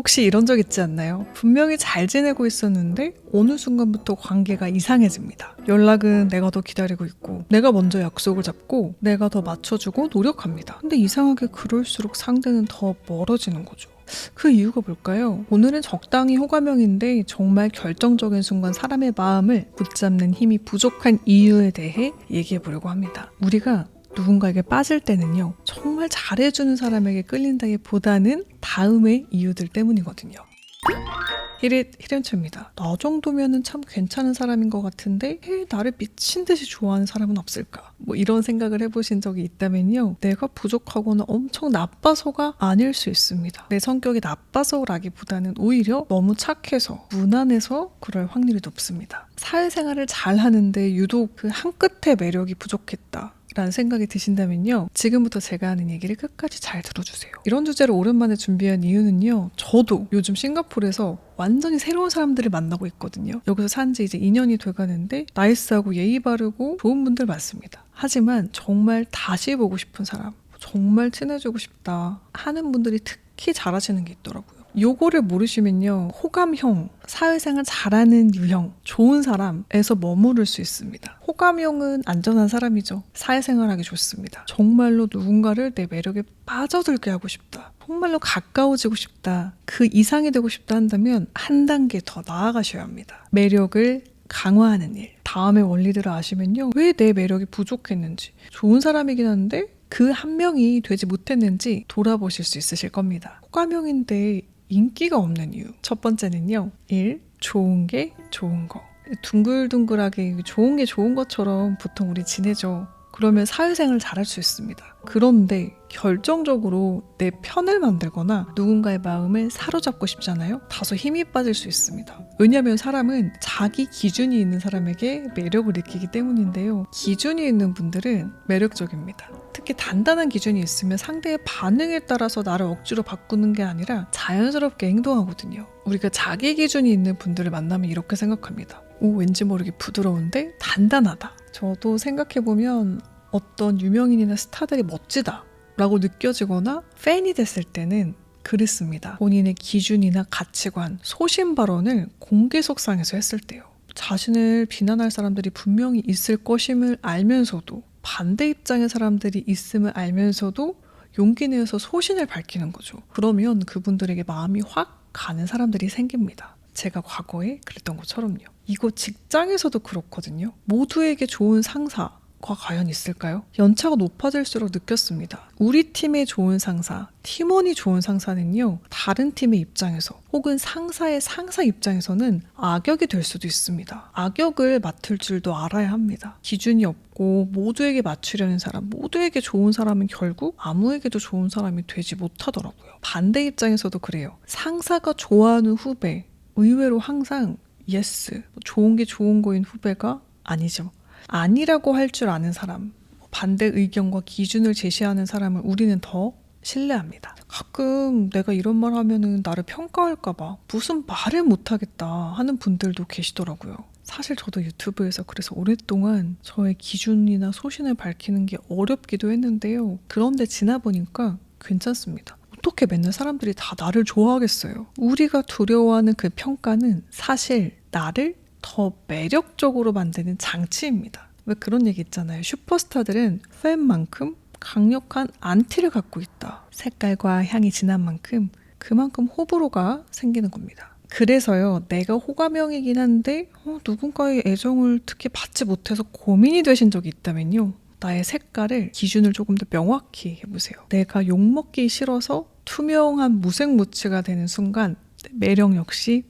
혹시 이런 적 있지 않나요? 분명히 잘 지내고 있었는데 어느 순간부터 관계가 이상해집니다. 연락은 내가 더 기다리고 있고 내가 먼저 약속을 잡고 내가 더 맞춰주고 노력합니다. 근데 이상하게 그럴수록 상대는 더 멀어지는 거죠. 그 이유가 뭘까요? 오늘은 적당히 호감형인데 정말 결정적인 순간 사람의 마음을 붙잡는 힘이 부족한 이유에 대해 얘기해 보려고 합니다. 우리가 누군가에게 빠질 때는요, 정말 잘해주는 사람에게 끌린다기보다는 다음의 이유들 때문이거든요. 히렌초입니다. 나 정도면은 참 괜찮은 사람인 것 같은데 나를 미친 듯이 좋아하는 사람은 없을까? 뭐 이런 생각을 해보신 적이 있다면요, 내가 부족하거나 엄청 나빠서가 아닐 수 있습니다. 내 성격이 나빠서라기보다는 오히려 너무 착해서 무난해서 그럴 확률이 높습니다. 사회생활을 잘 하는데 유독 그 한 끝에 매력이 부족했다 라는 생각이 드신다면요, 지금부터 제가 하는 얘기를 끝까지 잘 들어주세요. 이런 주제를 오랜만에 준비한 이유는요, 저도 요즘 싱가포르에서 완전히 새로운 사람들을 만나고 있거든요. 여기서 산 지 이제 2년이 돼가는데 나이스하고 예의 바르고 좋은 분들 많습니다. 하지만 정말 다시 보고 싶은 사람, 정말 친해지고 싶다 하는 분들이 특히 잘하시는 게 있더라고요. 요거를 모르시면요, 호감형, 사회생활 잘하는 유형, 좋은 사람에서 머무를 수 있습니다. 호감형은 안전한 사람이죠. 사회생활하기 좋습니다. 정말로 누군가를 내 매력에 빠져들게 하고 싶다, 정말로 가까워지고 싶다, 그 이상이 되고 싶다 한다면 한 단계 더 나아가셔야 합니다. 매력을 강화하는 일. 다음의 원리들을 아시면요, 왜 내 매력이 부족했는지, 좋은 사람이긴 한데 그 한 명이 되지 못했는지 돌아보실 수 있으실 겁니다. 호감형인데 인기가 없는 이유. 첫 번째는요, 1. 좋은 게 좋은 거. 둥글둥글하게 좋은 게 좋은 것처럼 보통 우리 지내죠. 그러면 사회생활 잘할 수 있습니다. 그런데 결정적으로 내 편을 만들거나 누군가의 마음을 사로잡고 싶잖아요. 다소 힘이 빠질 수 있습니다. 왜냐하면 사람은 자기 기준이 있는 사람에게 매력을 느끼기 때문인데요, 기준이 있는 분들은 매력적입니다. 특히 단단한 기준이 있으면 상대의 반응에 따라서 나를 억지로 바꾸는 게 아니라 자연스럽게 행동하거든요. 우리가 자기 기준이 있는 분들을 만나면 이렇게 생각합니다. 오, 왠지 모르게 부드러운데 단단하다. 저도 생각해보면 어떤 유명인이나 스타들이 멋지다 라고 느껴지거나 팬이 됐을 때는 그랬습니다. 본인의 기준이나 가치관, 소신 발언을 공개석상에서 했을 때요. 자신을 비난할 사람들이 분명히 있을 것임을 알면서도, 반대 입장의 사람들이 있음을 알면서도 용기 내어서 소신을 밝히는 거죠. 그러면 그분들에게 마음이 확 가는 사람들이 생깁니다. 제가 과거에 그랬던 것처럼요. 이거 직장에서도 그렇거든요. 모두에게 좋은 상사가 과연 있을까요? 연차가 높아질수록 느꼈습니다. 우리 팀의 좋은 상사, 팀원이 좋은 상사는요, 다른 팀의 입장에서 혹은 상사의 상사 입장에서는 악역이 될 수도 있습니다. 악역을 맡을 줄도 알아야 합니다. 기준이 없고 모두에게 맞추려는 사람, 모두에게 좋은 사람은 결국 아무에게도 좋은 사람이 되지 못하더라고요. 반대 입장에서도 그래요. 상사가 좋아하는 후배, 의외로 항상 예스, 좋은 게 좋은 거인 후배가 아니죠. 아니라고 할 줄 아는 사람, 반대 의견과 기준을 제시하는 사람을 우리는 더 신뢰합니다. 가끔 내가 이런 말 하면은 나를 평가할까봐 무슨 말을 못하겠다 하는 분들도 계시더라고요. 사실 저도 유튜브에서 그래서 오랫동안 저의 기준이나 소신을 밝히는 게 어렵기도 했는데요. 그런데 지나보니까 괜찮습니다. 어떻게 맨날 사람들이 다 나를 좋아하겠어요? 우리가 두려워하는 그 평가는 사실 나를 더 매력적으로 만드는 장치입니다. 왜 그런 얘기 있잖아요. 슈퍼스타들은 팬만큼 강력한 안티를 갖고 있다. 색깔과 향이 진한 만큼 그만큼 호불호가 생기는 겁니다. 그래서요, 내가 호감형이긴 한데 누군가의 애정을 특히 받지 못해서 고민이 되신 적이 있다면요, 나의 색깔을, 기준을 조금 더 명확히 해보세요. 내가 욕먹기 싫어서 투명한 무색무취가 되는 순간 매력 역시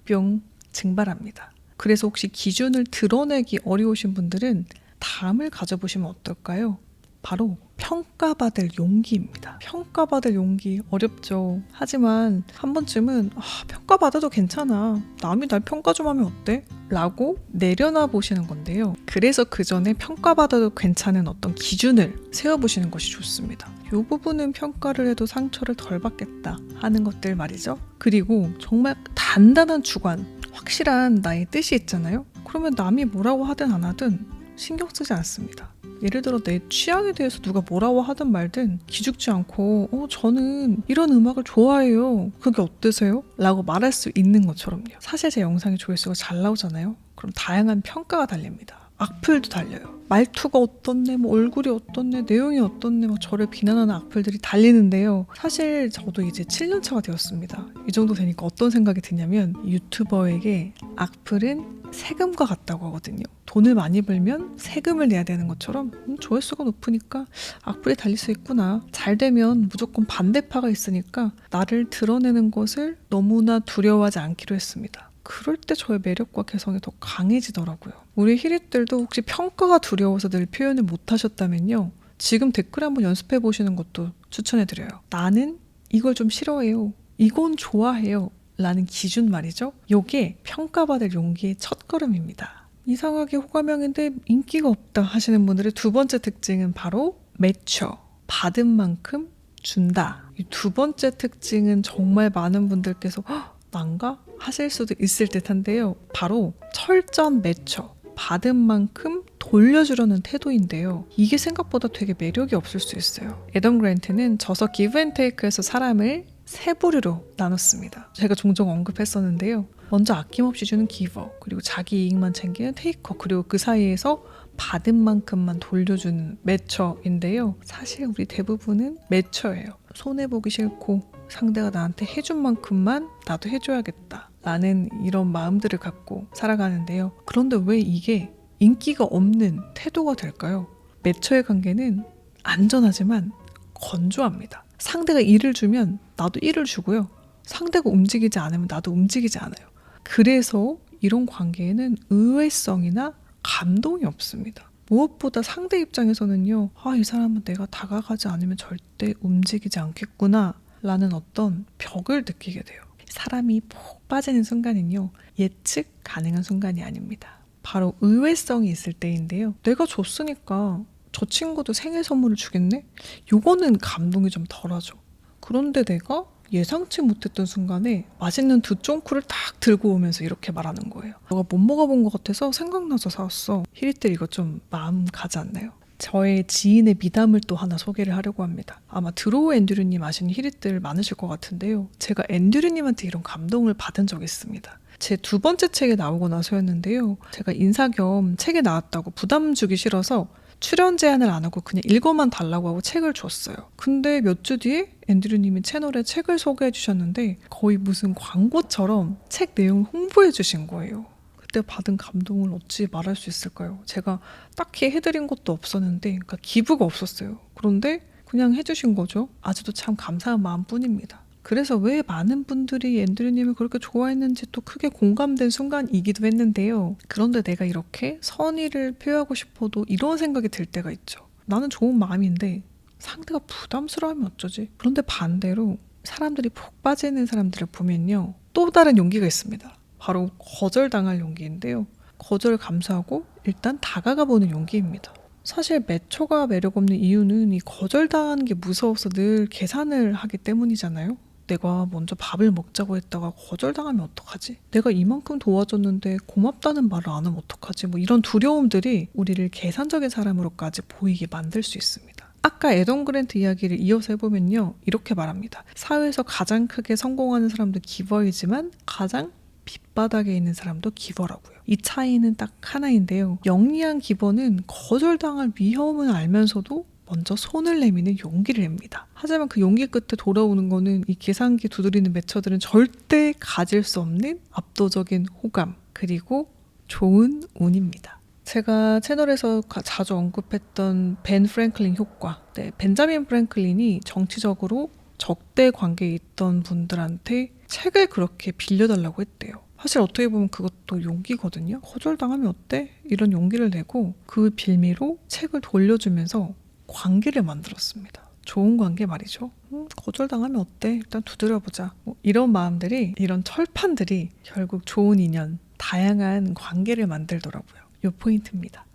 뿅 증발합니다. 그래서 혹시 기준을 드러내기 어려우신 분들은 다음을 가져보시면 어떨까요? 바로 평가받을 용기입니다. 평가받을 용기 어렵죠. 하지만 한 번쯤은 평가받아도 괜찮아, 남이 날 평가 좀 하면 어때? 라고 내려놔 보시는 건데요. 그래서 그 전에 평가받아도 괜찮은 어떤 기준을 세워보시는 것이 좋습니다. 이 부분은 평가를 해도 상처를 덜 받겠다 하는 것들 말이죠. 그리고 정말 단단한 주관, 확실한 나의 뜻이 있잖아요. 그러면 남이 뭐라고 하든 안 하든 신경 쓰지 않습니다. 예를 들어 내 취향에 대해서 누가 뭐라고 하든 말든 기죽지 않고 저는 이런 음악을 좋아해요. 그게 어때세요? 라고 말할 수 있는 것처럼요. 사실 제 영상의 조회수가 잘 나오잖아요. 그럼 다양한 평가가 달립니다. 악플도 달려요. 말투가 어떻네, 뭐 얼굴이 어떻네, 내용이 어떻네, 막 저를 비난하는 악플들이 달리는데요. 사실 저도 이제 7년 차가 되었습니다. 이 정도 되니까 어떤 생각이 드냐면 유튜버에게 악플은 세금과 같다고 하거든요. 돈을 많이 벌면 세금을 내야 되는 것처럼 조회수가 높으니까 악플이 달릴 수 있구나. 잘 되면 무조건 반대파가 있으니까 나를 드러내는 것을 너무나 두려워하지 않기로 했습니다. 그럴 때 저의 매력과 개성이 더 강해지더라고요. 우리 히릿들도 혹시 평가가 두려워서 늘 표현을 못하셨다면요. 지금 댓글 한번 연습해 보시는 것도 추천해드려요. 나는 이걸 좀 싫어해요. 이건 좋아해요. 라는 기준 말이죠. 요게 평가받을 용기의 첫걸음입니다. 이상하게 호감형인데 인기가 없다 하시는 분들의 두 번째 특징은 바로 매쳐. 받은 만큼 준다. 이 두 번째 특징은 정말 많은 분들께서 난가? 하실 수도 있을 듯한데요. 바로 철저한 매쳐. 받은 만큼 돌려주려는 태도인데요. 이게 생각보다 되게 매력이 없을 수 있어요. 애덤 그랜트는 저서 기브 앤 테이크에서 사람을 세 부류로 나눴습니다. 제가 종종 언급했었는데요. 먼저 아낌없이 주는 기버, 그리고 자기 이익만 챙기는 테이커, 그리고 그 사이에서 받은 만큼만 돌려주는 매처인데요. 사실 우리 대부분은 매처예요. 손해보기 싫고 상대가 나한테 해준 만큼만 나도 해줘야겠다 라는 이런 마음들을 갖고 살아가는데요. 그런데 왜 이게 인기가 없는 태도가 될까요? 매처의 관계는 안전하지만 건조합니다. 상대가 일을 주면 나도 일을 주고요. 상대가 움직이지 않으면 나도 움직이지 않아요. 그래서 이런 관계에는 의외성이나 감동이 없습니다. 무엇보다 상대 입장에서는요. 이 사람은 내가 다가가지 않으면 절대 움직이지 않겠구나 라는 어떤 벽을 느끼게 돼요. 사람이 푹 빠지는 순간은요. 예측 가능한 순간이 아닙니다. 바로 의외성이 있을 때인데요. 내가 줬으니까 저 친구도 생일 선물을 주겠네? 요거는 감동이 좀 덜하죠. 그런데 내가 예상치 못했던 순간에 맛있는 두 쫑쿠를 딱 들고 오면서 이렇게 말하는 거예요. 너가 못 먹어본 것 같아서 생각나서 사왔어. 히릿들 이거 좀 마음 가지 않나요? 저의 지인의 미담을 또 하나 소개를 하려고 합니다. 아마 드로우 앤드류님 아시는 히릿들 많으실 것 같은데요. 제가 앤드류님한테 이런 감동을 받은 적이 있습니다. 제 두 번째 책에 나오고 나서였는데요. 제가 인사 겸 책에 나왔다고 부담 주기 싫어서 출연 제안을 안 하고 그냥 읽어만 달라고 하고 책을 줬어요. 근데 몇 주 뒤에 앤드류님이 채널에 책을 소개해 주셨는데 거의 무슨 광고처럼 책 내용을 홍보해 주신 거예요. 그때 받은 감동을 어찌 말할 수 있을까요? 제가 딱히 해드린 것도 없었는데 그러니까 기부가 없었어요. 그런데 그냥 해주신 거죠. 아직도 참 감사한 마음뿐입니다. 그래서 왜 많은 분들이 앤드류님을 그렇게 좋아했는지 또 크게 공감된 순간이기도 했는데요. 그런데 내가 이렇게 선의를 표하고 싶어도 이런 생각이 들 때가 있죠. 나는 좋은 마음인데 상대가 부담스러워하면 어쩌지? 그런데 반대로 사람들이 푹 빠지는 사람들을 보면요. 또 다른 용기가 있습니다. 바로 거절당할 용기인데요. 거절을 감수하고 일단 다가가 보는 용기입니다. 사실 매초가 매력 없는 이유는 이 거절당하는 게 무서워서 늘 계산을 하기 때문이잖아요. 내가 먼저 밥을 먹자고 했다가 거절당하면 어떡하지? 내가 이만큼 도와줬는데 고맙다는 말을 안 하면 어떡하지? 뭐 이런 두려움들이 우리를 계산적인 사람으로까지 보이게 만들 수 있습니다. 아까 애덤 그랜트 이야기를 이어서 해보면요. 이렇게 말합니다. 사회에서 가장 크게 성공하는 사람도 기버이지만 가장 밑바닥에 있는 사람도 기버라고요. 이 차이는 딱 하나인데요. 영리한 기버는 거절당할 위험을 알면서도 먼저 손을 내미는 용기를 냅니다. 하지만 그 용기 끝에 돌아오는 거는 이 계산기 두드리는 매처들은 절대 가질 수 없는 압도적인 호감 그리고 좋은 운입니다. 제가 채널에서 자주 언급했던 벤 프랭클린 효과. 벤자민 프랭클린이 정치적으로 적대 관계에 있던 분들한테 책을 그렇게 빌려달라고 했대요. 사실 어떻게 보면 그것도 용기거든요. 거절당하면 어때? 이런 용기를 내고 그 빌미로 책을 돌려주면서 관계를 만들었습니다. 좋은 관계 말이죠. 거절당하면 어때? 일단 두드려보자. 이런 마음들이, 이런 철판들이 결국 좋은 인연, 다양한 관계를 만들더라고요. 이 포인트입니다.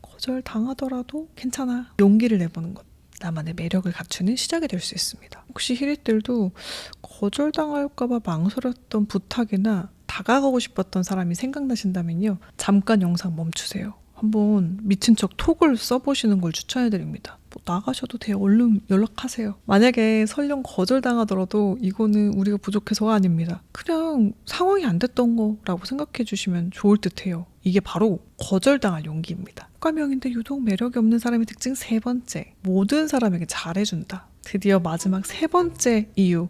거절당하더라도 괜찮아. 용기를 내보는 것. 나만의 매력을 갖추는 시작이 될 수 있습니다. 혹시 히릿들도 거절당할까봐 망설였던 부탁이나 다가가고 싶었던 사람이 생각나신다면요. 잠깐 영상 멈추세요. 한번 미친 척 톡을 써보시는 걸 추천해드립니다. 뭐 나가셔도 돼요. 얼른 연락하세요. 만약에 설령 거절당하더라도 이거는 우리가 부족해서가 아닙니다. 그냥 상황이 안 됐던 거라고 생각해 주시면 좋을 듯해요. 이게 바로 거절당할 용기입니다. 과명인데 유독 매력이 없는 사람의 특징 3번째. 모든 사람에게 잘해준다. 드디어 마지막 3번째 이유.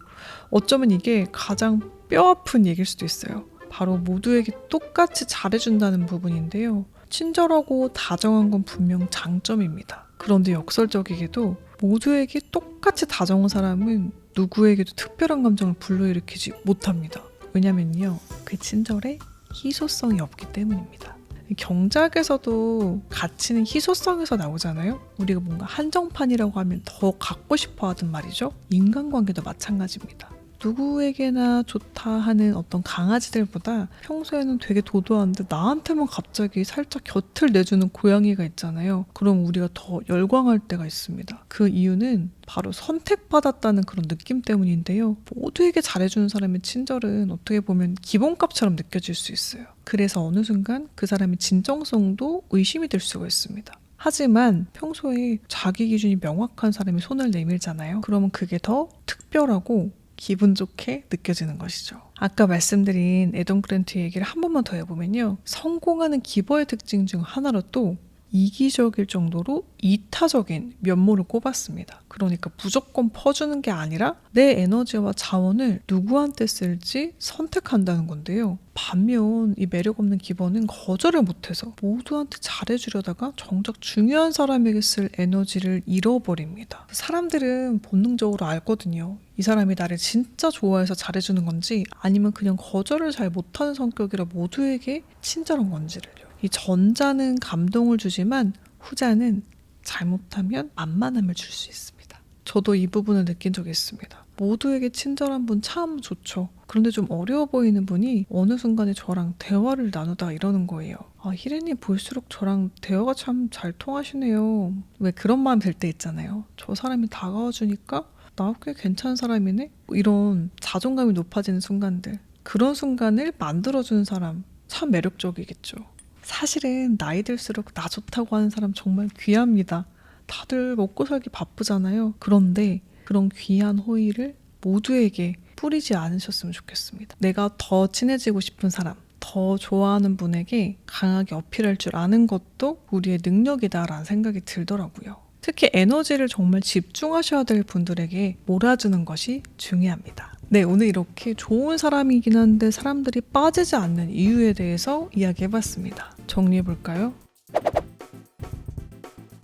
어쩌면 이게 가장 뼈아픈 얘기일 수도 있어요. 바로 모두에게 똑같이 잘해준다는 부분인데요. 친절하고 다정한 건 분명 장점입니다. 그런데 역설적이게도 모두에게 똑같이 다정한 사람은 누구에게도 특별한 감정을 불러일으키지 못합니다. 왜냐면요, 그 친절에 희소성이 없기 때문입니다. 경작에서도 가치는 희소성에서 나오잖아요. 우리가 뭔가 한정판이라고 하면 더 갖고 싶어 하던 말이죠. 인간관계도 마찬가지입니다. 누구에게나 좋다 하는 어떤 강아지들보다 평소에는 되게 도도한데 나한테만 갑자기 살짝 곁을 내주는 고양이가 있잖아요. 그럼 우리가 더 열광할 때가 있습니다. 그 이유는 바로 선택받았다는 그런 느낌 때문인데요. 모두에게 잘해주는 사람의 친절은 어떻게 보면 기본값처럼 느껴질 수 있어요. 그래서 어느 순간 그 사람의 진정성도 의심이 될 수가 있습니다. 하지만 평소에 자기 기준이 명확한 사람이 손을 내밀잖아요. 그러면 그게 더 특별하고 기분 좋게 느껴지는 것이죠. 아까 말씀드린 애덤 그랜트 얘기를 한 번만 더 해보면요. 성공하는 기버의 특징 중 하나로 또 이기적일 정도로 이타적인 면모를 꼽았습니다. 그러니까 무조건 퍼주는 게 아니라 내 에너지와 자원을 누구한테 쓸지 선택한다는 건데요. 반면 이 매력 없는 기버는 거절을 못해서 모두한테 잘해주려다가 정작 중요한 사람에게 쓸 에너지를 잃어버립니다. 사람들은 본능적으로 알거든요. 이 사람이 나를 진짜 좋아해서 잘해주는 건지 아니면 그냥 거절을 잘 못하는 성격이라 모두에게 친절한 건지를요. 이 전자는 감동을 주지만 후자는 잘못하면 만만함을 줄 수 있습니다. 저도 이 부분을 느낀 적이 있습니다. 모두에게 친절한 분 참 좋죠. 그런데 좀 어려워 보이는 분이 어느 순간에 저랑 대화를 나누다 이러는 거예요. 아, 희래님 볼수록 저랑 대화가 참 잘 통하시네요. 왜 그런 마음 들 때 있잖아요. 저 사람이 다가와 주니까 나 꽤 괜찮은 사람이네? 이런 자존감이 높아지는 순간들. 그런 순간을 만들어주는 사람 참 매력적이겠죠. 사실은 나이 들수록 나 좋다고 하는 사람 정말 귀합니다. 다들 먹고 살기 바쁘잖아요. 그런데 그런 귀한 호의를 모두에게 뿌리지 않으셨으면 좋겠습니다. 내가 더 친해지고 싶은 사람, 더 좋아하는 분에게 강하게 어필할 줄 아는 것도 우리의 능력이다라는 생각이 들더라고요. 특히 에너지를 정말 집중하셔야 될 분들에게 몰아주는 것이 중요합니다. 네, 오늘 이렇게 좋은 사람이긴 한데 사람들이 빠지지 않는 이유에 대해서 이야기해봤습니다. 정리해볼까요?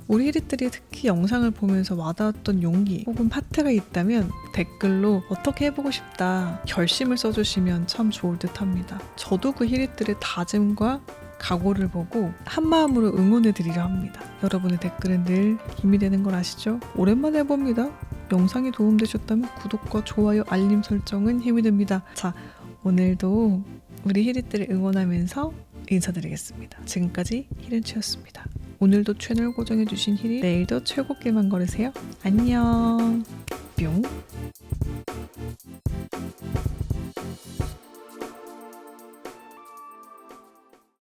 우리 히릿들이 특히 영상을 보면서 와닿았던 용기 혹은 파트가 있다면 댓글로 어떻게 해보고 싶다 결심을 써주시면 참 좋을 듯 합니다. 저도 그 히릿들의 다짐과 각오를 보고 한마음으로 응원해드리려 합니다. 여러분의 댓글은 늘 힘이 되는 걸 아시죠? 오랜만에 해봅니다. 영상이 도움되셨다면 구독과 좋아요, 알림 설정은 힘이 됩니다. 자, 오늘도 우리 히릿들을 응원하면서 인사드리겠습니다. 지금까지 히렌치였습니다. 오늘도 채널 고정해주신 히릿, 내일도 최고길만 걸으세요. 안녕. 뿅.